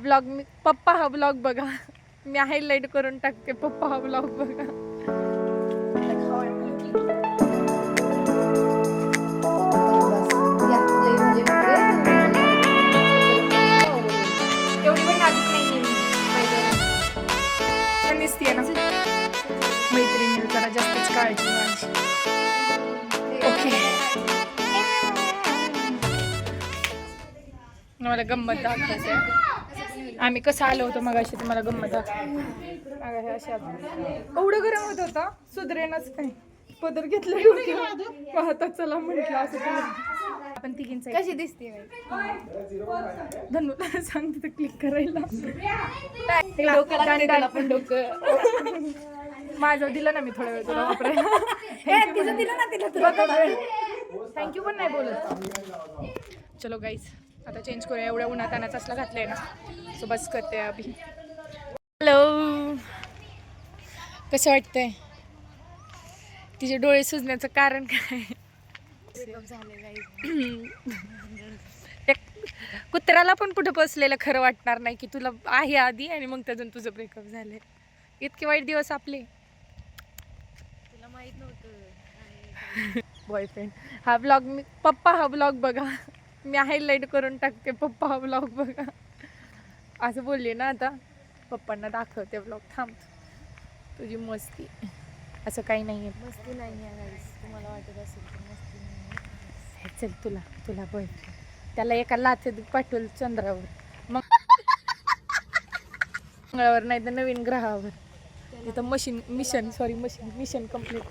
Blog मी पप्पा हा blog बघा. मी हायलाइट करून टाकते. पप्पा हा ब्लॉग बघा. एवढी पण नाजूक नाहीये मी. दिसतीये ना मैत्रिणी जरा जास्तच काळजी माझी. ओके मला गंमत दाखवायचं. आम्ही कसं आलो होतो मग अशी तुम्हाला गंमत दाखव. अशा एवढं गरम होत होता सुधरेनच काय. पदर घेतलं पाहता चला म्हटलं असं. आपण तिघींच कशी दिसते धनुला सांगते तर क्लिक करायला. माझं दिलं ना मी थोडा वेळ तुला वापरायला. थँक्यू पण नाही बोलत. चलो गाईज आता चेंज करूया. एवढ्या उन्हात आणत असला घातलंय ना सो बस करते अभि. हॅलो कसं वाटतंय? तिचे डोळे सुजण्याचं कारण काय? कुत्र्याला पण कुठं बसलेलं खरं वाटणार नाही की तुला आहे आधी आणि मग त्यातून तुझं ब्रेकअप झालंय. इतके वाईट दिवस आपले. तुला माहित नव्हतं बॉयफ्रेंड हा ब्लॉग मी पप्पा हा ब्लॉग बघा. मी हायलाइट करून टाकते. पप्पा हा ब्लॉग बघा असं बोलले ना. आता पप्पांना दाखवते ब्लॉग. थांब तुझी मस्ती. असं काही नाहीये. मस्ती नाही आहे. तुम्हाला वाटत असेल तर मस्ती नाही. चल तुला बॉयफ्रेंड त्याला एका लाचेत पाठवलं चंद्रावर मग मंगळावर नाही तर नवीन ग्रहावर. तिथं मिशन कम्प्लीट.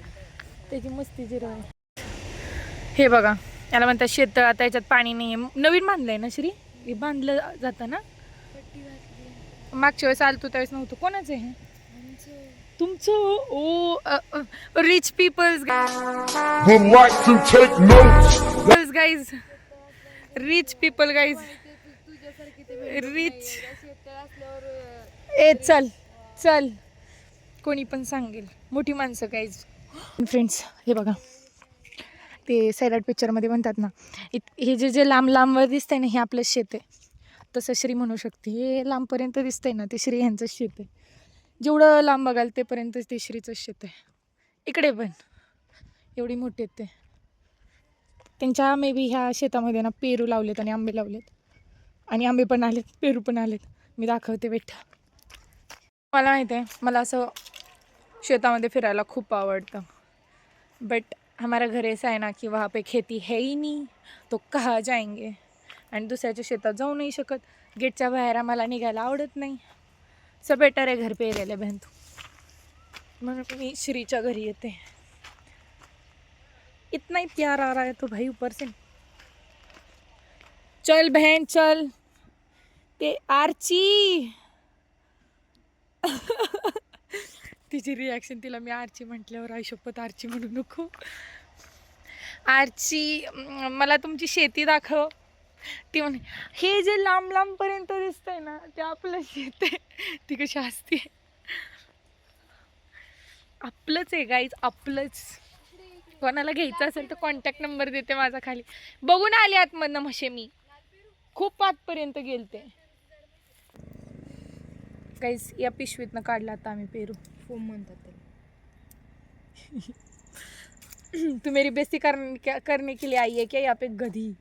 त्याची मस्ती जिरो. हे बघा याला म्हणतात शेत. आता याच्यात पाणी नाही आहे. नवीन बांधलंय ना श्री. हे बांधलं जातं ना. मागच्या वेळेस आलं तू त्यावेळेस नव्हतं. कोणाचं आहे तुमचं? Oh rich peoples guys. Rich people guys. Rich ए चल कोणी पण सांगेल. मोठी माणसं गाईज. फ्रेंड्स हे बघा ते सैराट पिक्चरमध्ये म्हणतात ना हे जे लांब लांबवर दिसतंय ना हे आपलं शेत आहे. तसं श्री म्हणू शकते. हे लांबपर्यंत दिसतंय ना ते श्री ह्यांचं शेत आहे. जेवढं लांब बघाल तेपर्यंत ते श्रीचं शेत आहे. इकडे पण एवढी मोठी आहेत ते. त्यांच्या मे बी ह्या शेतामध्ये ना पेरू लावलेत आणि आंबे लावलेत. आणि आंबे पण आलेत पेरू पण आलेत. मी दाखवते बेटा. मला माहिती आहे मला असं शेतामध्ये फिरायला खूप आवडतं. बट हमारा घर ऐसा है ना कि वहाँ पे खेती है ही नहीं तो कहाँ जाएंगे. आणि दुसऱ्याच्या शेतात जाऊ नाही शकत. गेटच्या बाहेर आम्हाला निघायला आवडत नाही. सब बेटर आहे घर पे रेले बहन तू. म्हणून मी श्रीच्या घरी येते. इतना ही प्यार आ रहा है तो भाई ऊपर से. चल बहन चल. ते आर्ची तिची रिॲक्शन. तिला मी आर्ची म्हटल्यावर आयुष्यपत आर्ची म्हणू नको. आर्ची मला तुमची शेती दाखव. ती म्हणे हे जे लांब लांबपर्यंत दिसतंय ना ते आपलं शेत आहे. ती कशी असते. आपलंच आहे गाईज आपलंच. कोणाला घ्यायचं असेल तर कॉन्टॅक्ट नंबर देते माझा खाली. बघून आले आतमधनं म्हशे मी खूप आतपर्यंत गेलते. गाईज या पिशवीतनं काढला आता आम्ही पेरू. फोम म्हणतात त्याला. तू मेरी बेइज्जती करने के लिए आई है क्या? यहाँ पे गधी.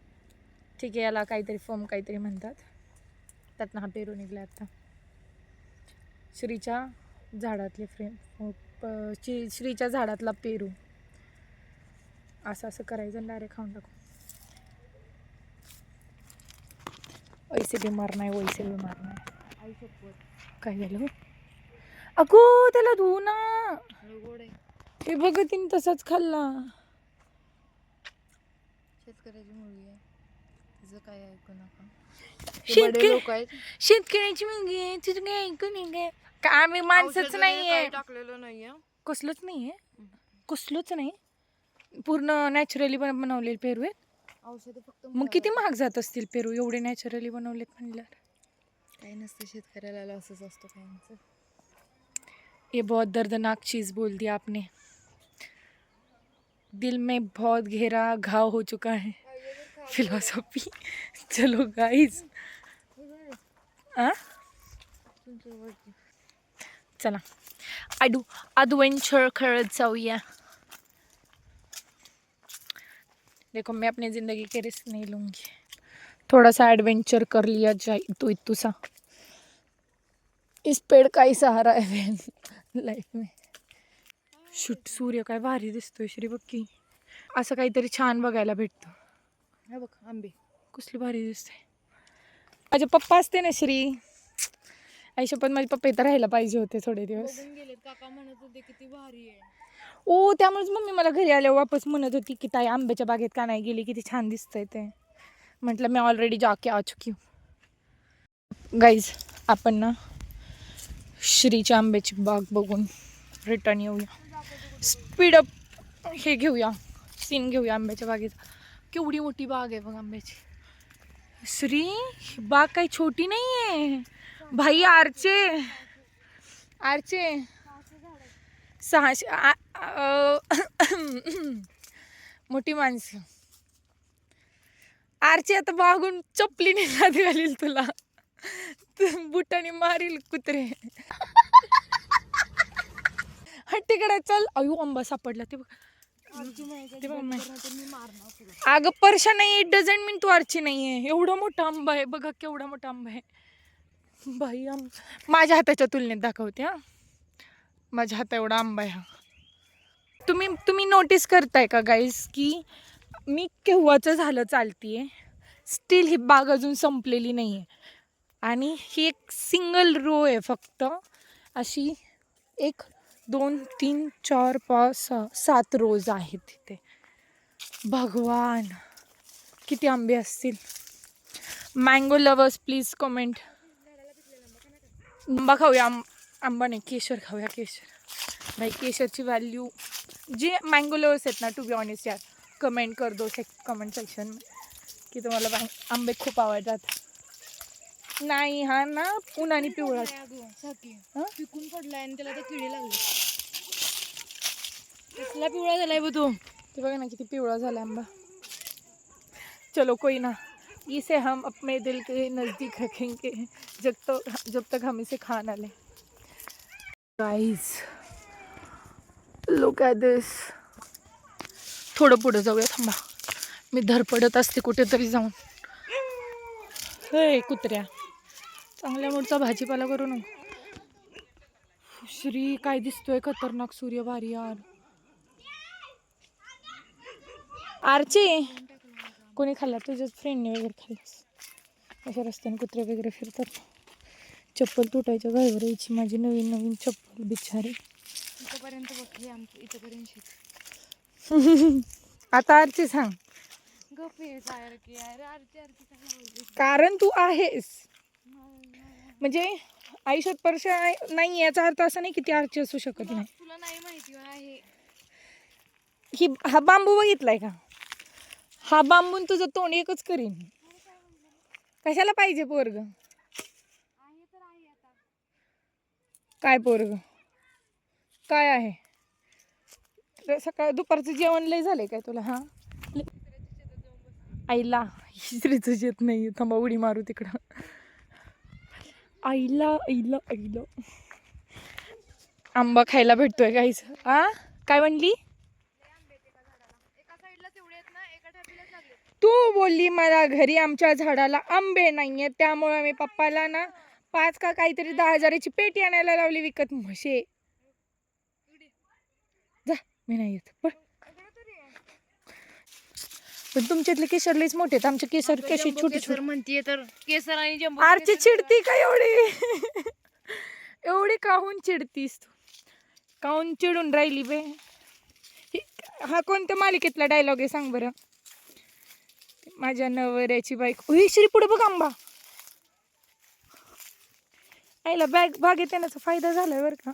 ठीक आहे याला काहीतरी फोम काहीतरी म्हणतात. त्यातनं हा पेरू निघला आता. श्रीच्या झाडातले श्रीच्या झाडातला पेरू. असं करायचं डायरेक्ट खाऊन टाकू. ऐसे भी मारना है वैसे भी मारना है. काय झालं अगो त्याला धुऊ ना. हे बघ तिने तसाच खाल्ला. शेतकऱ्याची मुलगी आहे तिचं काय ऐकू नका. शेतकऱ्याची मुलगी आहे तिचं काय ऐकू नाही काय. आम्ही माणसंच नाहीये. टाकलेलं नाहीये. कसलंच नाही. पूर्ण नॅचरली बनवलेले पेरू आहेत. औषध फक्त. मग किती महाग जात असतील पेरू एवढे नॅचरली बनवलेत म्हणल्यावर. काही नसतं शेतकऱ्याला लॉसच असतो काहींचं. ये बहुत दर्दनाक चीज़ बोल दिया आपने. दिल में बहुत गहरा घाव हो चुका है. फिलॉसफी. चलो गाइस. चिंचवडची. चला एडवेंचर करत जाऊया. देखो मैं अपनी ज़िंदगी के रिस्क नहीं लूँगी. थोड़ा सा एडवेंचर कर लिया जाए तो इतू सा. इस पेड़ का ही सहारा है लाईफ में. शूट सूर्य काय भारी दिसतोय श्री बक्की. असं काहीतरी छान बघायला भेटतं. हे बघ आंबे. कसली भारी दिसते. माझे पप्पा असते ना श्री, आयुष्य पण माझे पप्पा इथं राहायला पाहिजे होते थोडे दिवस. बघून गेलेत. काका म्हणत होते किती भारी आहे. ओ त्यामुळेच मम्मी मला घरी आल्यावर वापस म्हणत होती की ताई आंब्याच्या बागेत का नाही गेली, किती छान दिसतंय ते. म्हटलं मी ऑलरेडी जाके आ चुकी हूँ. गाईज आपण ना श्रीच्या आंब्याची बाग बघून रिटर्न येऊया. स्पीडअप हे घेऊया, सीन घेऊया आंब्याच्या बागेचा. केवढी मोठी बाग आहे बघ आंब्याची. श्री ही बाग काही छोटी नाही आहे भाई. आरचे 600 मोठी माणसं. आरचे आता बागून चपलीने हात घालील तुला, बुटाने मारील कुत्रे. हट्टीकडे चल. अयो आंबा सापडला ते बघ. ते बघ अगं परशा नाही. इट डझंट मीन तू आरची नाही आहे. एवढा मोठा आंबा आहे बघा, केवढा मोठा आंबा आहे बाई. माझ्या हाताच्या तुलनेत दाखवते हा. माझ्या हाता एवढा आंबा आहे हा. तुम्ही नोटीस करताय का गाईज की मी केव्हाचं झालं चालतीये, स्टील ही बाग अजून संपलेली नाही आहे. आणि ही एक सिंगल रो आहे फक्त अशी. 1 2 3 4 5 6 7 रोज आहेत तिथे. भगवान किती आंबे असतील. Mango lovers please comment. आंबा खाऊया. आंबा नाही, केशर खाऊया. केशर भाई, केशरची व्हॅल्यू. जे मँगो लवर्स आहेत ना, टू बी ऑनेस्ट यार, कमेंट कर दो कमेंट सेक्शन में की तुम्हाला आंबे खूप आवडतात. नाही हा ना उन्हाने पिवळा पिकून पडलाय आणि त्याला तर किडे लागले. कसला पिवळा झालाय बघ तो. ते बघा ना किती पिवळा झाला आंबा. चलो कोई ना, इसे हम अपने दिल के नज़दीक रखेंगे जब तक हम इसे खा ना ले. गाइस लुक ॲट दिस. थोडं पुढं जाऊया थांबा. मी धडपडत असते कुठेतरी जाऊन. हे कुत्र्या, चांगल्या मूडचा भाजीपाला करू नको. श्री काय दिसतोय खतरनाक सूर्य भारी यार. आरची कोणी खाल्ला? तुझ्याच फ्रेंडने वगैरे खाल्लास. अशा रस्त्याने कुत्रे वगैरे फिरतात. चप्पल तुटायच्या घाईवर यायची माझी नवीन चप्पल बिचारी. इथपर्यंत बघ, आमचं इथपर्यंत. आता आरची सांग. कारण तू आहेस. म्हणजे आयुष्यात परशा नाही याचा अर्थ असा नाही की ती आरची असू शकत नाही. तुला नाही माहिती आहे. हा बांबू बघितलाय का? हा बांबून तुझं तोंड एकच करीन. कशाला पाहिजे पोरग? काय पोरग काय आहे? सकाळ दुपारचं जेवण लय झालंय काय तुला? हा आईला हिसरीच येत नाही. थांबा उडी मारू तिकडं. आईला आंबा खायला भेटतोय काहीच. काय म्हणली? तू बोलली मला घरी आमच्या झाडाला आंबे नाहीये त्यामुळे मी पप्पाला ना 5 का काहीतरी 10,000ची पेटी आणायला लावली विकत. म्हशे जा, मी नाही येत. पण तुमच्यातले केशर लईच मोठे आहेत. आमचे केशर कशी छोटे छोटे म्हणतीये तर केसर आणि जंबो. आरची चिडती का एवढी? एवढी काहून चिडतीस तू? काहून चिडून राहिली बे? हा कोणत्या मालिकेतला डायलॉग आहे सांग बरं? माझ्या नवऱ्याची बायको. श्री पुढे बघ आंबा. आईला बागेत येण्याचा फायदा झालाय बरं का.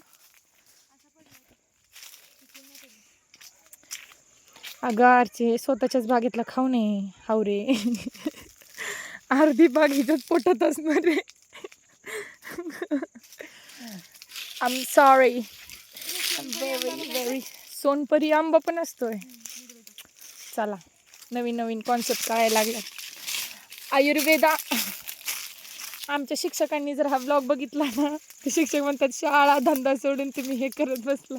अगं आरचे स्वतःच्याच बागेतला खाऊ नये हावरे. अर्धी बाग हिच्यात पोटात असणार रे. I am sorry. Very Sonpari आंबा पण असतोय. चला नवीन कॉन्सेप्ट कळायला लागला. आमच्या शिक्षकांनी जर हा व्लॉग बघितला ना तर शिक्षक म्हणतात शाळा धंदा सोडून तुम्ही हे करत बसला.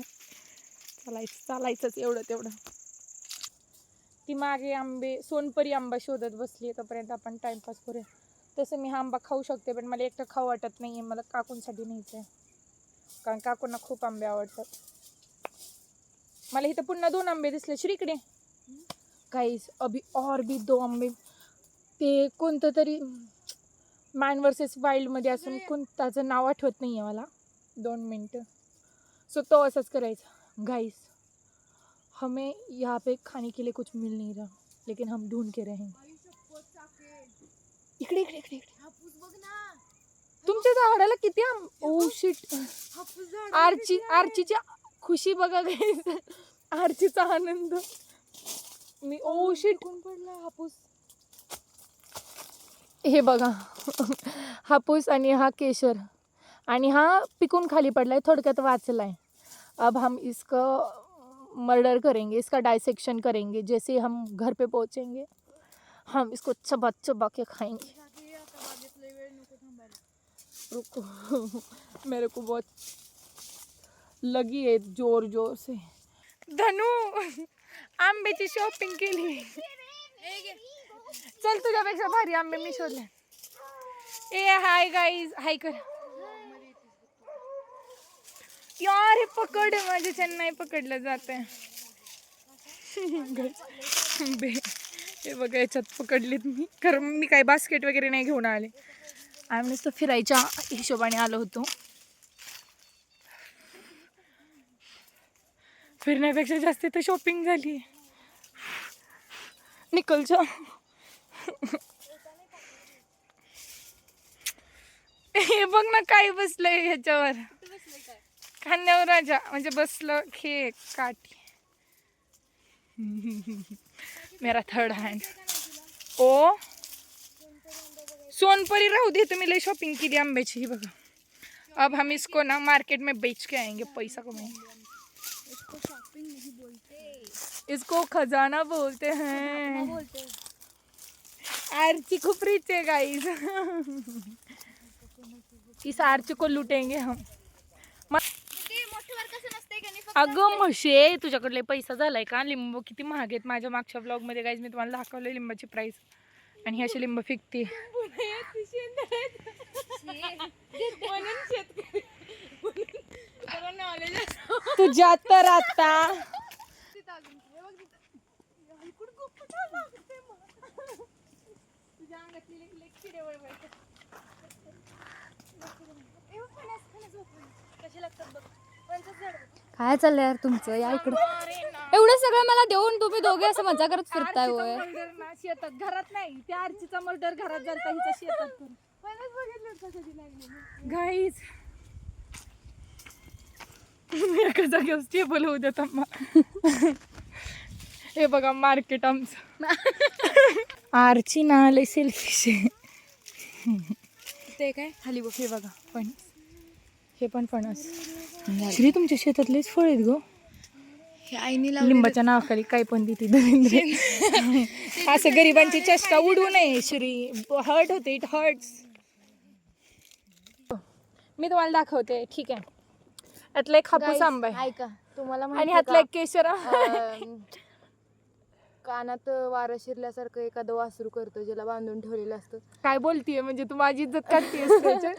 चालायचंच एवढं तेवढं. ती मागे आंबे सोनपरी आंबा शोधत बसली आहे, तोपर्यंत आपण टाइमपास करूया. तसं मी हा आंबा खाऊ शकते पण मला एकटं खाऊ वाटत नाही आहे, मला काकूंसाठी न्यायचं आहे कारण काकूंना खूप आंबे आवडतात. मला इथं पुन्हा 2 आंबे दिसले श्रीकडे गाईस. अभी और भी 2 आंबे. ते कोणतं तरी मॅन वर्सेस वाईल्डमध्ये असून कोणताचं नाव आठवत नाही आहे मला. 2 मिनटं. सो तो असंच करायचं गाइस. हमें यहाँ पे खाने के लिए कुछ मिल नहीं रहा लेकिन हम ढूंढ के रहेंगे. इकडे इकडे इकडे इकडे तुमच्या झाडाला किती ओ शिट. आर्चीच्या खुशी बघा गाइस. आर्चीचा आनंद. मी ओ शिट पडला हापूस. हे बघा हापूस आणि हा केशर आणि हा पिकून खाली पडलाय, थोडक्यात वाचलाय. अब हम इसका मर्डर करेंगे, इसका डाइसेक्शन करेंगे. जैसे हम घर पे पहुंचेंगे हम इसको चबा चबा के खाएंगे. रुको मेरे को बहुत लगी है जोर जोर से. धनू आंब्याची शॉपिंग केली. चल तुझ्यापेक्षा भारी आंबे मी शोधले. ए हाय गाईज, हाय कर यार. हे पकड माझ्या नाही पकडलं जात आहे. हे बघा याच्यात पकडलेत मी, कारण मी काही बास्केट वगैरे नाही घेऊन आले. आम्ही नुसतं फिरायच्या हिशोबाने आलो होतो. फिरण्यापेक्षा जास्त तर शॉपिंग झाली. निकलच्या हे बघ ना काय बसलंय ह्याच्यावर. खांद्यावर राजा म्हणजे बसलं खे काठी. मेरा थर्ड हँड. ओ सोनपरी राहू दे, तुम्ही लय शॉपिंग केली आंब्याची. ही बघा. अब हम इसको ना मार्केट में बेच के आएंगे, पैसा कमाएंगे. इसको खजाना बोलते हैं. आर्ची खूप रिच है गाइस. इस आर्ची को लुटेंगे हम. अगं म्हशे तुझ्याकडले पैसा झालाय का? लिंबू किती महाग आहेत. माझ्या मागच्या ब्लॉग मध्ये गाइस मी तुम्हाला दाखवलं लिंबाची प्राइस. आणि ही अशी लिंब फिकते. तुझ्या तर आता काय चाललंय यार तुमचं? या इकडं एवढं सगळं मला देऊन तुम्ही दोघे असं मजा करत फिरताय होय. शेतात घरात नाही, त्या आर्चीचा मर्डर घरात झालता हिच्या शेतात. गाईज एका जागेवर स्टेबल होऊ देत. हे बघा मार्केट आमचं. आर्ची ना लय सेल्फिश आहे. ते काय खाली बघ. हे बघा फणस. हे पण फणस. श्री तुमच्या शेतातलेच फळ आहेत गो. हे आईने लिंबाच्या नावाखाली काय पण देते दरिंद्र. असं गरिबांची चेष्टा उडवू नये श्री. हर्ट होते, इट हर्ट्स. मी तुम्हाला दाखवते ठीक आहे. यातला एक हापूस आंबा आहे ऐका तुम्हाला आणि माहिती ह्यातला एक केशर. कानात वारं शिरल्यासारखं एखादं वासरू करतं ज्याला बांधून ठेवलेलं असतं. काय बोलतीये म्हणजे तू माझी इज्जत काढतेस त्याच्यात.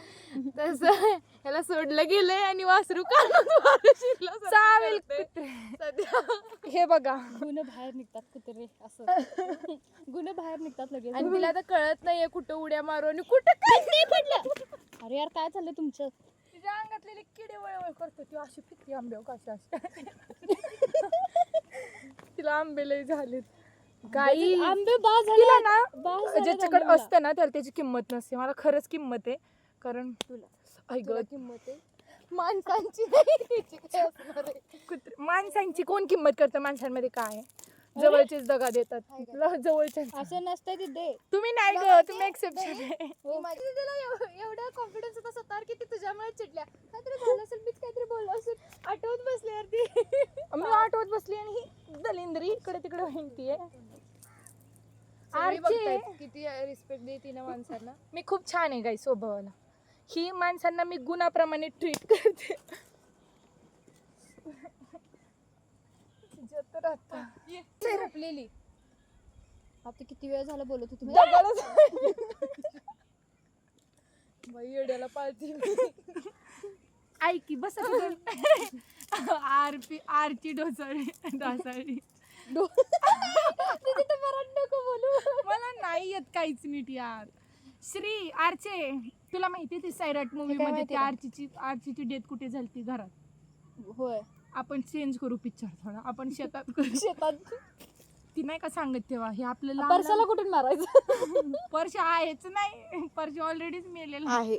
तसं ह्याला सोडलं गेलंय आणि वासरू कानात वारं शिरलं चावेल कुत्रे. सध्या हे बघा गुन्हे बाहेर निघतात कुत्रे असं. गुन्हे बाहेर निघतात लगेच. आणि तिला आता कळत नाहीये कुठं उड्या मारू आणि कुठं काय नाही पडलं. अरे यार काय चाललंय तुमचं? तिच्या अंगातलेले किडे वळवळ करतो ती अशी फिरती आंबे कशा. तिला आंबे लय झालेत गाई. आंबे बाज तिला ना ज्याच्याकडे असतं ना त्याला त्याची किंमत नसते. मला खरंच किंमत आहे कारण तुला किंमत आहे माणसांची नाही त्याची काय असणार आहे. माणसांची कोण किंमत करतं? माणसांमध्ये काय आहे? जवळचेच दगा देतात. जवळचे असं नसतं ते दे. तुम्ही नाही ग, तुम्ही एक्सेप्शन आहे. एवढा कॉन्फिडन्स होता स्वतःवर की ती तुझ्यामुळे चिडल्या. काहीतरी झालं असेल, मीच काहीतरी बोललो असेल. आठवत बसले यार ती. मी आठवत बसली आणि ही दलिंद्री इकडे तिकडे हिंडतीये. सगळी बघतायत किती रिस्पेक्ट देते ना माणसांना. मी खूप छान आहे गाई स्वभावाला. ही माणसांना मी गुणाप्रमाणे ट्रीट करते. झोपलेली आता किती वेळ झाला बोलत होती मी. बाई येड्याला पाळते. ऐकी बस आरची ढोसाळी. नको बोलू. मला नाही येत काहीच नीट यार. श्री आरचे, तुला माहिती ती सैराट मूवी काय मध्ये माहिती ती आरचीची डेथ कुठे झाली ती घरात. होय आपण चेंज करू पिक्चर थोडा. आपण शेतात करू. शेतात ती नाही का सांगत तेव्हा हे आपल्याला परसाला कुठून मारायचं. पर्श आहेच नाही. पर्श ऑलरेडीच मेलेला आहे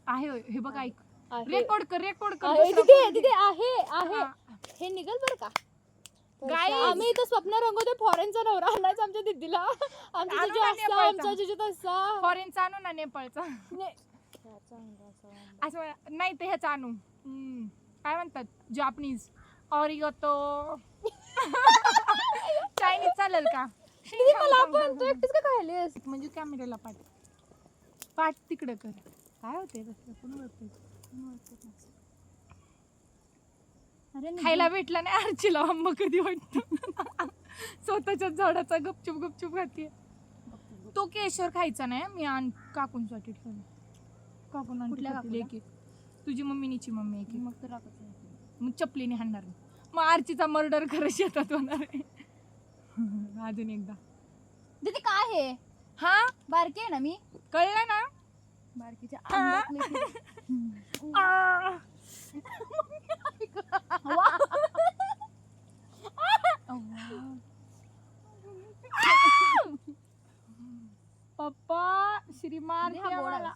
आहे होय. हे बघ ऐक. आहे. रेकॉर्ड कर तिथे आहे आहे हा. हे निघल बर का. Guys. आम्ही इथं स्वप्न रंगवतोय फॉरेनचा नवरा आणायचा आमच्या दिदीला. आमचा आणू जिजू ना असा नेपाळचा. आमचा जिजू तसा. फॉरेनचा आणू ना नेपाळचा. ने- असं नाही ते ह्याचा आणू. काय म्हणतात जापनीज ऑरिगोतो. चायनीज चालेल का. दीदी मला पण तू एकटीच का खायलीस. म्हणजे कॅमेऱ्याला पाठ तिकडे कर. काय होते खायला भेटला नाही आरचीला आंबा कधी वाटत. स्वतःच्या झाडाचा गपचूप गपचूप खाते. तो केशर खायचा नाही. मी काकूंसाठी ठेवलं. काकून कुठल्या काकूला? एक एक. तुझी मम्मीनीची मम्मी एक मग तर राखत मग चपलीने हाणणार. मग आरचीचा मर्डर खरं शेतात होणार आहे. अजून एकदा. दीदी काय आहे हा बारकी आहे ना मी. कळलं ना. बारकीच्या आ. पप्पा श्रीमान हा गोड आहे.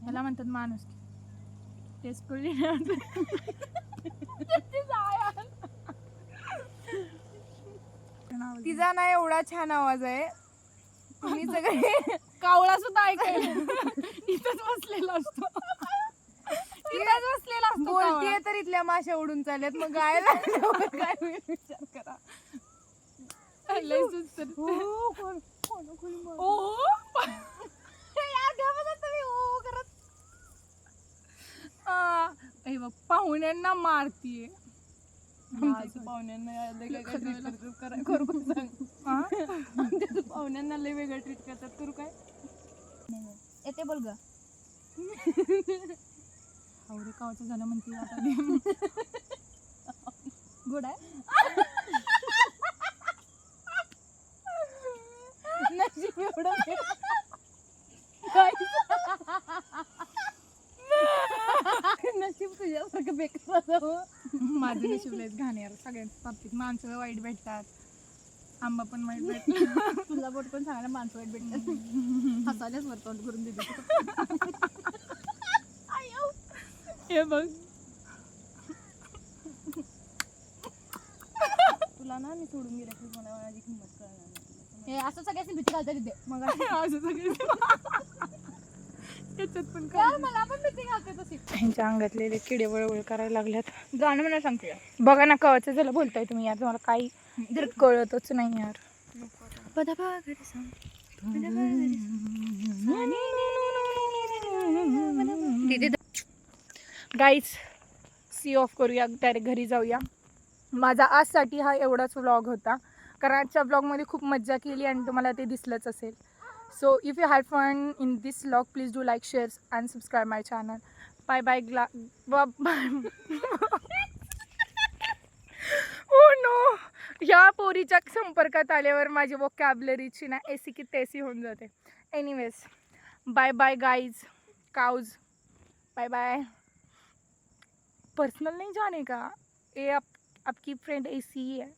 मला म्हणतात माणूस टेस्ट कळली. तिचा ना एवढा छान आवाज आहे. तुम्ही सगळे कावळा सुद्धा ऐकायला इथंच बसलेला असतो. इथंच बसलेला असतो बोलतीये तर इथल्या माश्या उडून चालल्यात. मग गायला काय होईल विचार करा. लय सुचत. पाहुण्यांना मारतीये. पाहुण्यांना लय वेगळं ट्रीट करतात. करू काय येते बोल ग. आवरे कावाचं झालं म्हणते आता. गोड आहे. नशीब तुझ्यासारखं बेकार असावं. माझं नशीब लयच घाण यार. सगळ्यांच्या बाबतीत माणसं वाईट भेटतात. आंबा पण वाईट भेटतात. तुला बोट पण सांगायला माणसं वाईट भेटतात. हसायलाच वर तोंड करून दिली. हे बघ तुला ना मी सोडून गेला की मला माझी किंमत कळणार नाही. हे असं सगळ्यांनी भीती घालतात तिथे. मग असं सगळं त्याच्यात पण यार मला पण भीती घालते तशी. त्यांच्या अंगातले किडे वळवळ करायला लागल्यात. गाणं मला सांगते बघा ना कवाचं झालं बोलताय तुम्ही यार. तुम्हाला काही जर कळतच नाही यार. गाईज सी ऑफ करूया. डायरेक्ट घरी जाऊया. माझा आजसाठी हा एवढाच व्लॉग होता. कारण आजच्या व्लॉगमध्ये खूप मज्जा केली आणि तुम्हाला ते दिसलंच असेल. So if you had fun in this vlog, please do like, share and subscribe my channel. Bye bye. Oh no. या पोरीच्या संपर्कात आल्यावर माझी वोकॅबलरीची ना ऐसी की तैसी होऊन जाते. एनिवेज बाय बाय गाइज काउज. Bye bye. पर्सनल नहीं जाने का. ये आपकी फ्रेंड ऐसी ही है.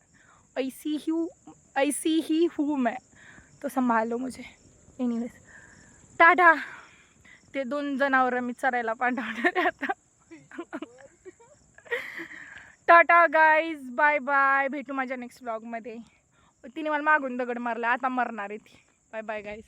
ऐसी ही हूँ मैं. तो संभालो मुझे. Anyways tata. ते 2 जनावर मी चरायला पाठवणार आहे आता. Tata guys. Bye bye. भेटू माझ्या नेक्स्ट व्लॉगमध्ये. तिने मला मागून दगड मारला. आता मरणार आहे ती. Bye bye guys.